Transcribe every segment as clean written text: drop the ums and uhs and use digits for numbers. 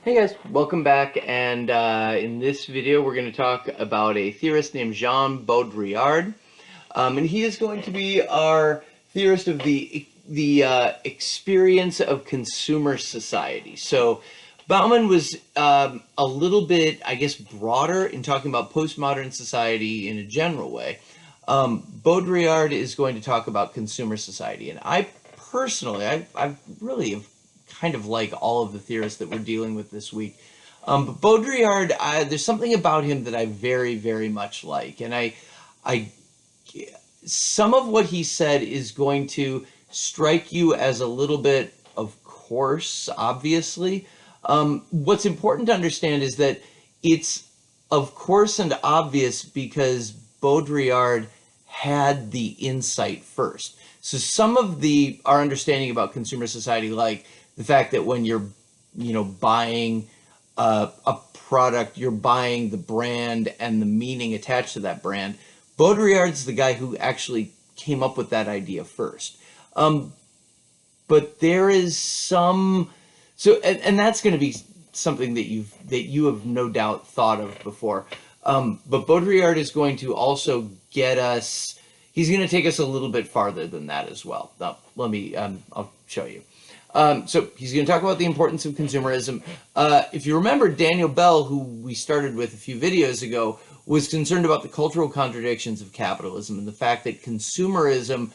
Hey guys, welcome back, and in this video we're going to talk about a theorist named Jean Baudrillard, and he is going to be our theorist of the experience of consumer society. So Bauman was a little bit, I guess, broader in talking about postmodern society in a general way. Baudrillard is going to talk about consumer society, and I personally, I really have kind of like all of the theorists that we're dealing with this week. But Baudrillard, there's something about him that I very, very much like. And some of what he said is going to strike you as a little bit, of course, obviously. What's important to understand is that it's of course and obvious because Baudrillard had the insight first. So some of our understanding about consumer society, like the fact that when you're, buying a product, you're buying the brand and the meaning attached to that brand. Baudrillard's the guy who actually came up with that idea first. But there is and that's going to be something that you have no doubt thought of before. But Baudrillard is going to also get us. He's going to take us a little bit farther than that as well. Now, I'll show you. So he's going to talk about the importance of consumerism. If you remember, Daniel Bell, who we started with a few videos ago, was concerned about the cultural contradictions of capitalism and the fact that consumerism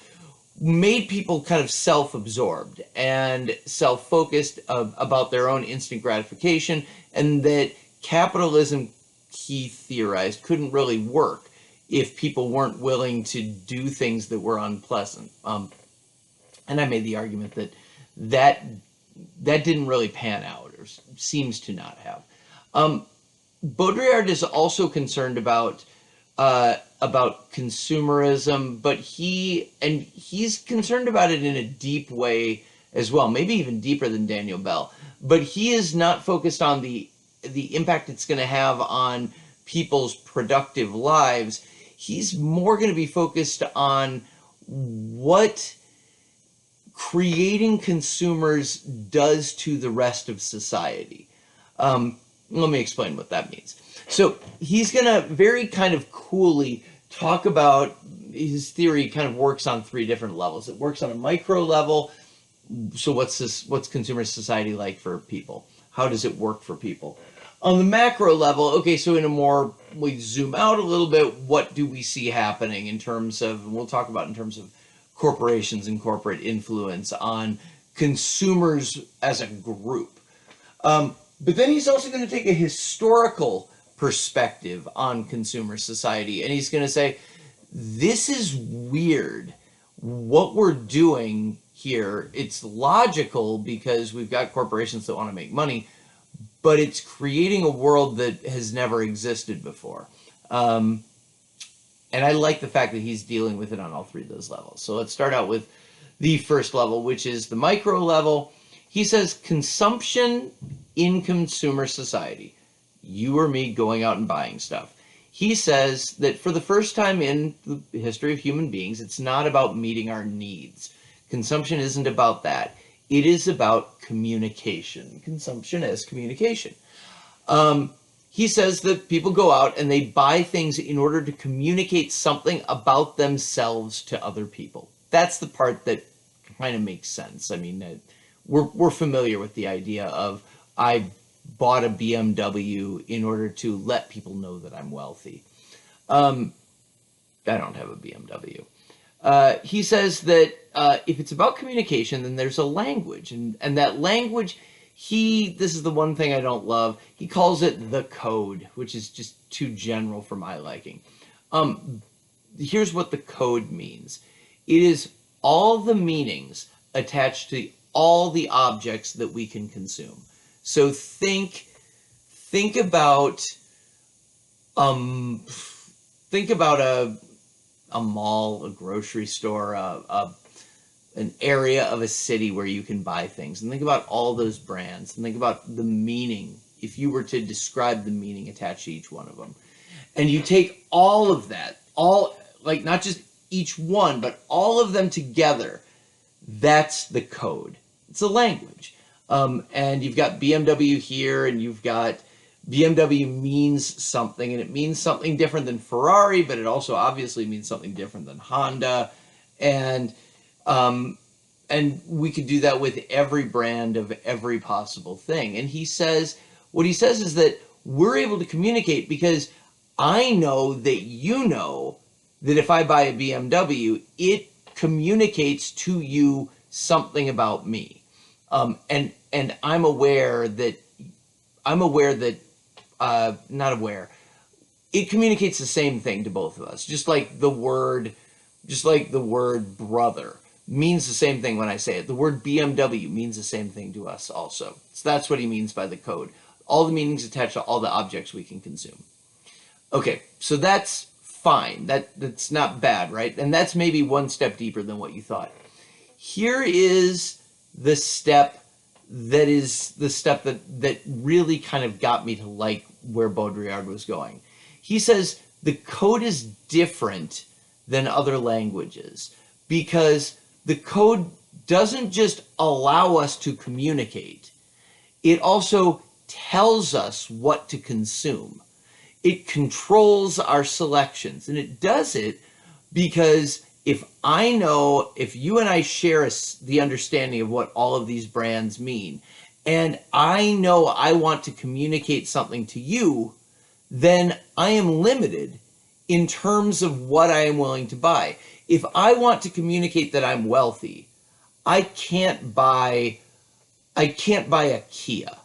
made people kind of self-absorbed and self-focused about their own instant gratification, and that capitalism, he theorized, couldn't really work if people weren't willing to do things that were unpleasant. And I made the argument that didn't really pan out, or seems to not have. Baudrillard is also concerned about consumerism, but he's concerned about it in a deep way as well, maybe even deeper than Daniel Bell. But he is not focused on the impact it's going to have on people's productive lives. He's more going to be focused on what creating consumers does to the rest of society. Let me explain what that means. So he's going to very kind of coolly talk about, his theory kind of works on three different levels. It works on a micro level. So what's consumer society like for people? How does it work for people? On the macro level, okay, so we zoom out a little bit, what do we see happening in terms of, and we'll talk about in terms of corporations and corporate influence on consumers as a group. But then he's also going to take a historical perspective on consumer society, and he's going to say, this is weird. What we're doing here, it's logical because we've got corporations that want to make money, but it's creating a world that has never existed before. And I like the fact that he's dealing with it on all three of those levels. So let's start out with the first level, which is the micro level. He says consumption in consumer society, you or me going out and buying stuff. He says that for the first time in the history of human beings, it's not about meeting our needs. Consumption isn't about that. It is about communication. Consumption as communication. He says that people go out and they buy things in order to communicate something about themselves to other people. That's the part that kind of makes sense. I mean, we're familiar with the idea of, I bought a BMW in order to let people know that I'm wealthy. I don't have a BMW. He says that if it's about communication, then there's a language, and that language, this is the one thing I don't love, he calls it the code, which is just too general for my liking. Here's what the code means. It is all the meanings attached to all the objects that we can consume. So think about a mall, a grocery store, an area of a city where you can buy things, and think about all those brands, and think about the meaning, if you were to describe the meaning attached to each one of them. And you take all of that, like not just each one, but all of them together, that's the code. It's a language. And you've got BMW here, and you've got BMW means something, and it means something different than Ferrari, but it also obviously means something different than Honda. And we could do that with every brand of every possible thing. And what he says is that we're able to communicate because I know that you know that if I buy a BMW, it communicates to you something about me. And I'm aware that, not aware, it communicates the same thing to both of us. Just like the word brother means the same thing when I say it. The word BMW means the same thing to us also. So that's what he means by the code. All the meanings attached to all the objects we can consume. Okay, so that's fine. That's not bad, right? And that's maybe one step deeper than what you thought. Here is the step that really kind of got me to like where Baudrillard was going. He says the code is different than other languages because the code doesn't just allow us to communicate. It also tells us what to consume. It controls our selections, and it does it because if you and I share the understanding of what all of these brands mean, and I know I want to communicate something to you, then I am limited in terms of what I am willing to buy. If I want to communicate that I'm wealthy, I can't buy a Kia.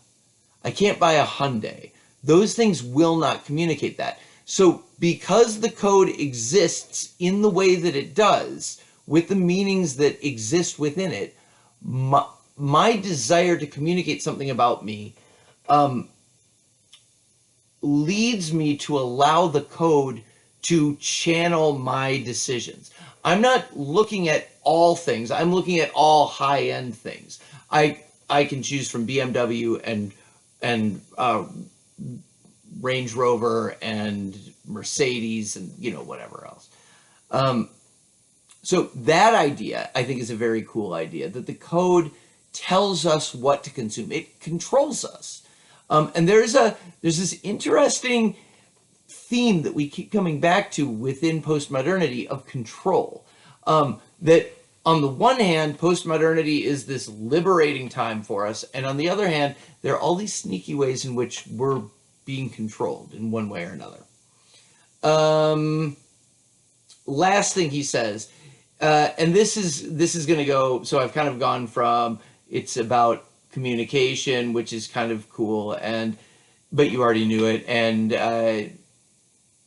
I can't buy a Hyundai. Those things will not communicate that. So because the code exists in the way that it does, with the meanings that exist within it, my desire to communicate something about me leads me to allow the code to channel my decisions. I'm not looking at all things. I'm looking at all high-end things. I can choose from BMW and Range Rover and Mercedes and whatever else. So that idea, I think, is a very cool idea, that the code tells us what to consume. It controls us. And there's this interesting theme that we keep coming back to within postmodernity of control. That on the one hand, postmodernity is this liberating time for us, and on the other hand, there are all these sneaky ways in which we're being controlled in one way or another. Last thing he says, and this is going to go, so I've kind of gone from it's about communication, which is kind of cool, but you already knew it, and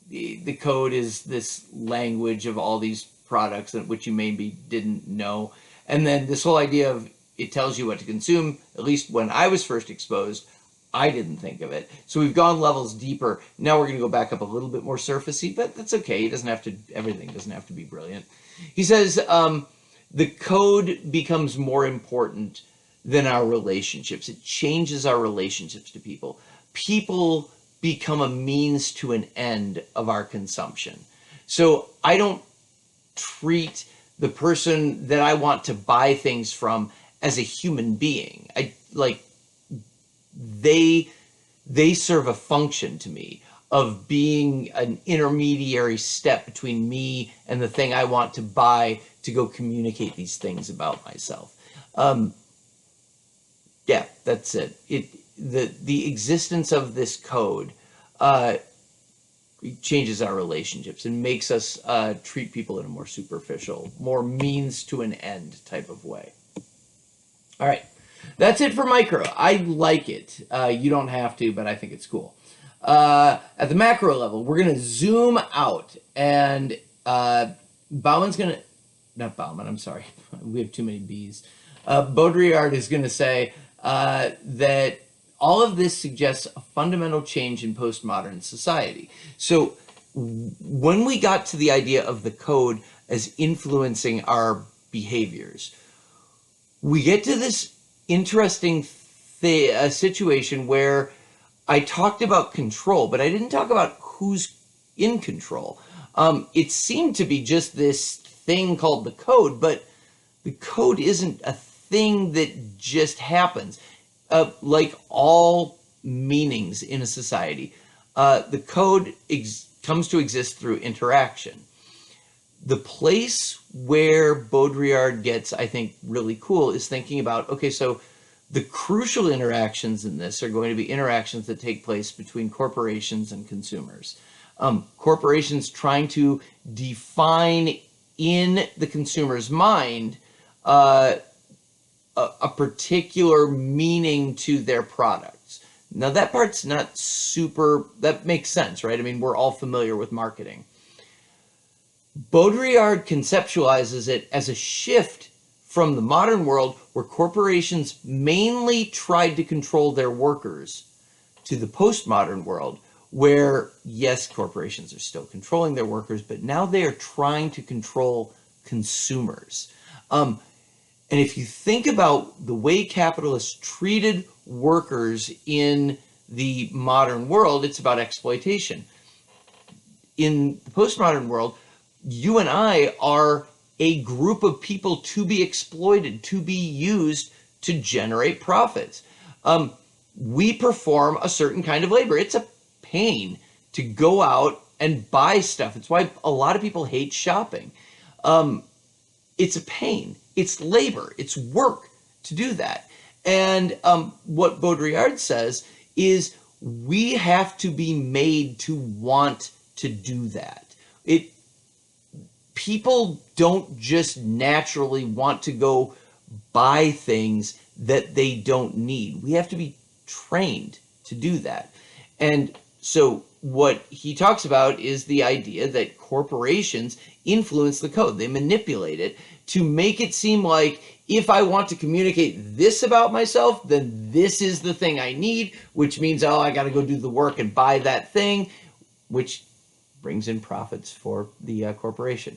the code is this language of all these products which you maybe didn't know, and then this whole idea of it tells you what to consume. At least when I was first exposed, I didn't think of it. So we've gone levels deeper. Now we're going to go back up a little bit more surfacey, but that's okay. Everything doesn't have to be brilliant. He says the code becomes more important than our relationships. It changes our relationships to people. People become a means to an end of our consumption. So I don't treat the person that I want to buy things from as a human being. They serve a function to me of being an intermediary step between me and the thing I want to buy to go communicate these things about myself. Yeah, that's it. The existence of this code changes our relationships and makes us treat people in a more superficial, more means to an end type of way. All right. That's it for micro. I like it. You don't have to, but I think it's cool. At the macro level, we're going to zoom out, and Bauman's going to, not Bauman, I'm sorry. We have too many B's. Baudrillard is going to say that all of this suggests a fundamental change in postmodern society. So when we got to the idea of the code as influencing our behaviors, we get to this interesting situation where I talked about control, but I didn't talk about who's in control. It seemed to be just this thing called the code, but the code isn't a thing that just happens. like all meanings in a society, the code comes to exist through interaction. The place where Baudrillard gets, I think, really cool is thinking about, okay, so the crucial interactions in this are going to be interactions that take place between corporations and consumers. Corporations trying to define in the consumer's mind a particular meaning to their products. Now that part's not super, that makes sense, right? I mean, we're all familiar with marketing. Baudrillard conceptualizes it as a shift from the modern world where corporations mainly tried to control their workers to the postmodern world where, yes, corporations are still controlling their workers, but now they are trying to control consumers. And if you think about the way capitalists treated workers in the modern world, it's about exploitation. In the postmodern world, you and I are a group of people to be exploited, to be used to generate profits. We perform a certain kind of labor. It's a pain to go out and buy stuff. It's why a lot of people hate shopping. It's a pain. It's labor. It's work to do that. And what Baudrillard says is we have to be made to want to do that. People don't just naturally want to go buy things that they don't need. We have to be trained to do that. And so what he talks about is the idea that corporations influence the code. They manipulate it to make it seem like if I want to communicate this about myself, then this is the thing I need, which means, oh, I got to go do the work and buy that thing, which brings in profits for the corporation.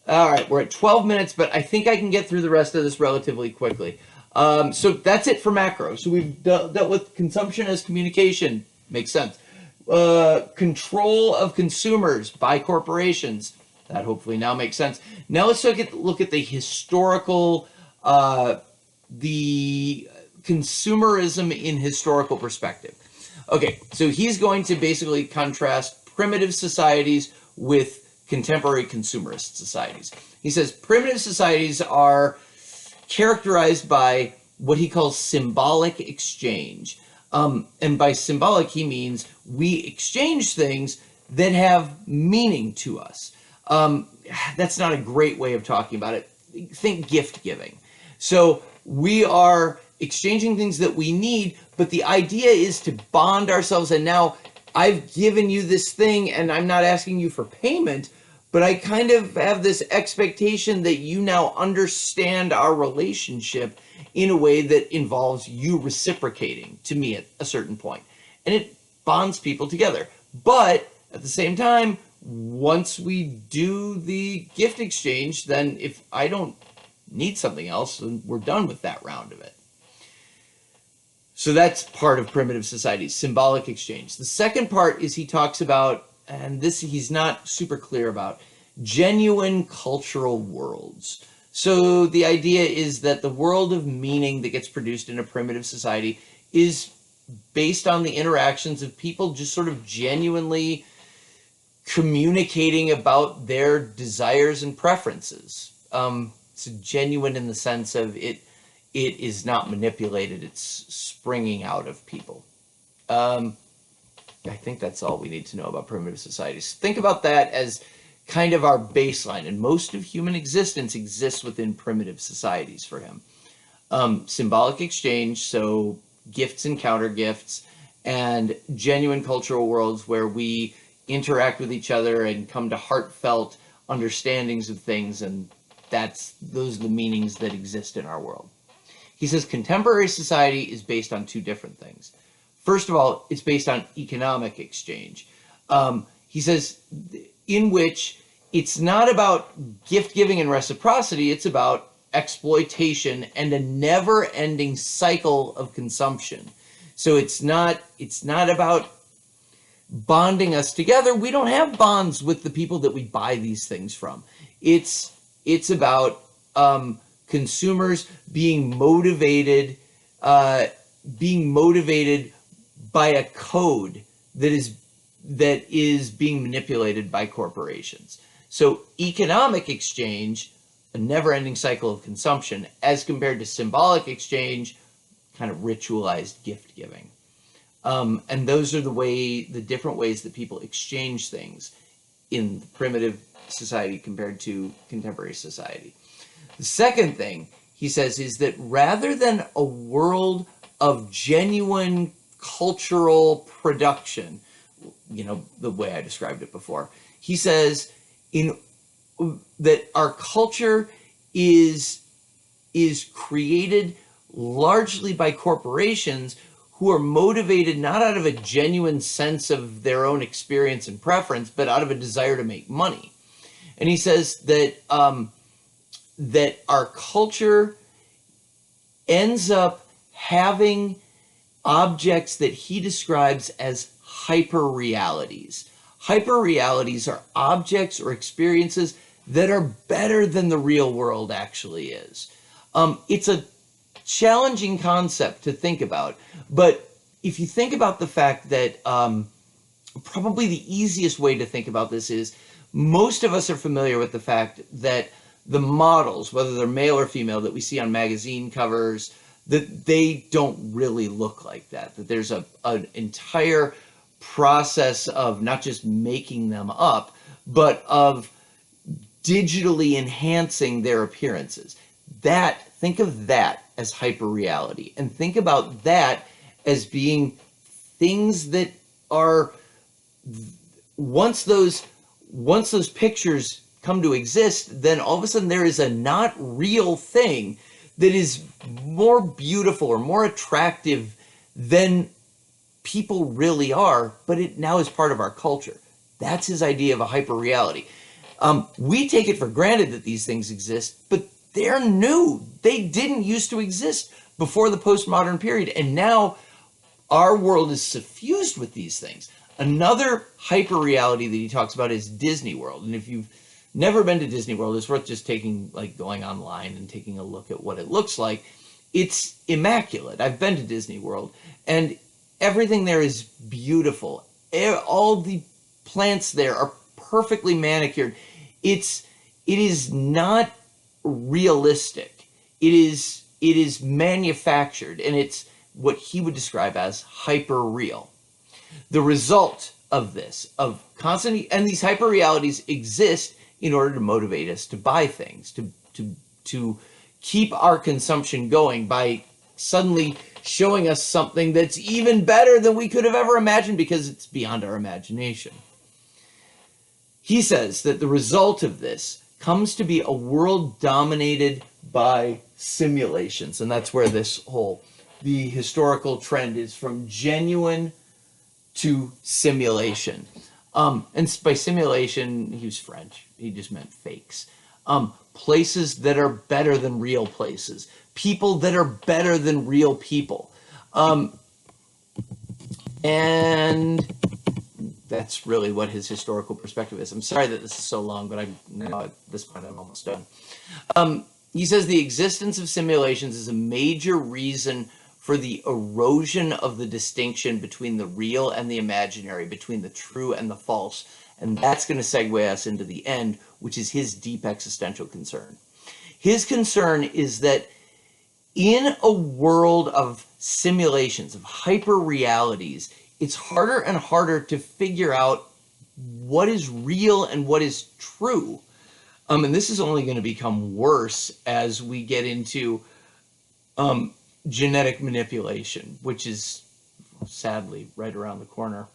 All right, we're at 12 minutes, but I think I can get through the rest of this relatively quickly. So that's it for macro. So we've dealt with consumption as communication. Makes sense. Control of consumers by corporations. That hopefully now makes sense. Now let's look at the historical, the consumerism in historical perspective. Okay, so he's going to basically contrast primitive societies with contemporary consumerist societies. He says primitive societies are characterized by what he calls symbolic exchange. And by symbolic, he means we exchange things that have meaning to us. That's not a great way of talking about it. Think gift giving. So we are exchanging things that we need, but the idea is to bond ourselves. And now I've given you this thing and I'm not asking you for payment, but I kind of have this expectation that you now understand our relationship in a way that involves you reciprocating to me at a certain point. And it bonds people together. But at the same time, once we do the gift exchange, then if I don't need something else, then we're done with that round of it. So that's part of primitive societies, symbolic exchange. The second part is he talks about, and this he's not super clear about, genuine cultural worlds. So the idea is that the world of meaning that gets produced in a primitive society is based on the interactions of people just sort of genuinely communicating about their desires and preferences. It's genuine in the sense of it is not manipulated, it's springing out of people. I think that's all we need to know about primitive societies. Think about that as kind of our baseline, and most of human existence exists within primitive societies for him. Symbolic exchange, so gifts and counter gifts, and genuine cultural worlds where we interact with each other and come to heartfelt understandings of things, and those are the meanings that exist in our world. He says contemporary society is based on two different things. First of all, it's based on economic exchange. He says in which it's not about gift giving and reciprocity, it's about exploitation and a never-ending cycle of consumption. So it's not about bonding us together. We don't have bonds with the people that we buy these things from. It's about consumers being motivated being motivated by a code that is being manipulated by corporations. So economic exchange, a never-ending cycle of consumption, as compared to symbolic exchange, kind of ritualized gift giving. And those are the different ways that people exchange things in primitive society compared to contemporary society. The second thing he says is that rather than a world of genuine cultural production, the way I described it before, he says that our culture is created largely by corporations who are motivated not out of a genuine sense of their own experience and preference, but out of a desire to make money. And he says that that our culture ends up having objects that he describes as hyperrealities. Hyperrealities are objects or experiences that are better than the real world actually is. It's a challenging concept to think about, but if you think about the fact that probably the easiest way to think about this is most of us are familiar with the fact that the models, whether they're male or female, that we see on magazine covers, that they don't really look like that, that there's an entire process of not just making them up, but of digitally enhancing their appearances. Think of that as hyperreality, and think about that as being things that are, once those pictures come to exist, then all of a sudden there is a not real thing that is more beautiful or more attractive than people really are, but it now is part of our culture. That's his idea of a hyperreality. We take it for granted that these things exist, but they're new. They didn't used to exist before the postmodern period, and now our world is suffused with these things. Another hyperreality that he talks about is Disney World, and if you've never been to Disney World, it's worth just going online and taking a look at what it looks like. It's immaculate. I've been to Disney World, and everything there is beautiful. All the plants there are perfectly manicured. It is not realistic. It is manufactured, and it's what he would describe as hyper-real. The result of this, of constantly, and these hyperrealities exist in order to motivate us to buy things, to keep our consumption going by suddenly showing us something that's even better than we could have ever imagined because it's beyond our imagination. He says that the result of this comes to be a world dominated by simulations, and that's where the historical trend is, from genuine to simulation. And by simulation, he was French. He just meant fakes. Places that are better than real places. People that are better than real people. And that's really what his historical perspective is. I'm sorry that this is so long, but now at this point I'm almost done. He says the existence of simulations is a major reason for the erosion of the distinction between the real and the imaginary, between the true and the false. And that's going to segue us into the end, which is his deep existential concern. His concern is that in a world of simulations, of hyper-realities, it's harder and harder to figure out what is real and what is true. And this is only going to become worse as we get into genetic manipulation, which is sadly right around the corner.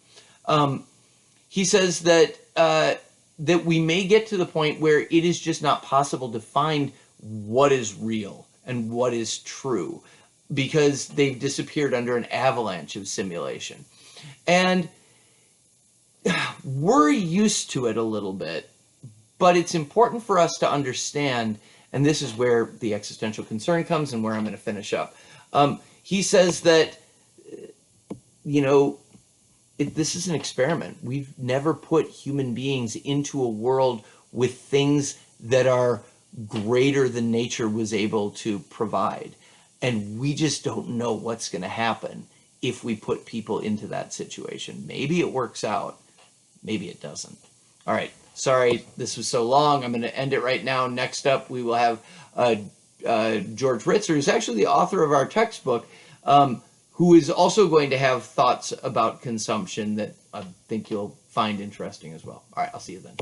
He says that that we may get to the point where it is just not possible to find what is real and what is true because they've disappeared under an avalanche of simulation. And we're used to it a little bit, but it's important for us to understand, and this is where the existential concern comes and where I'm going to finish up. He says that, this is an experiment. We've never put human beings into a world with things that are greater than nature was able to provide. And we just don't know what's going to happen if we put people into that situation. Maybe it works out, maybe it doesn't. All right, sorry this was so long. I'm going to end it right now. Next up, we will have George Ritzer, who's actually the author of our textbook, who is also going to have thoughts about consumption that I think you'll find interesting as well. All right, I'll see you then.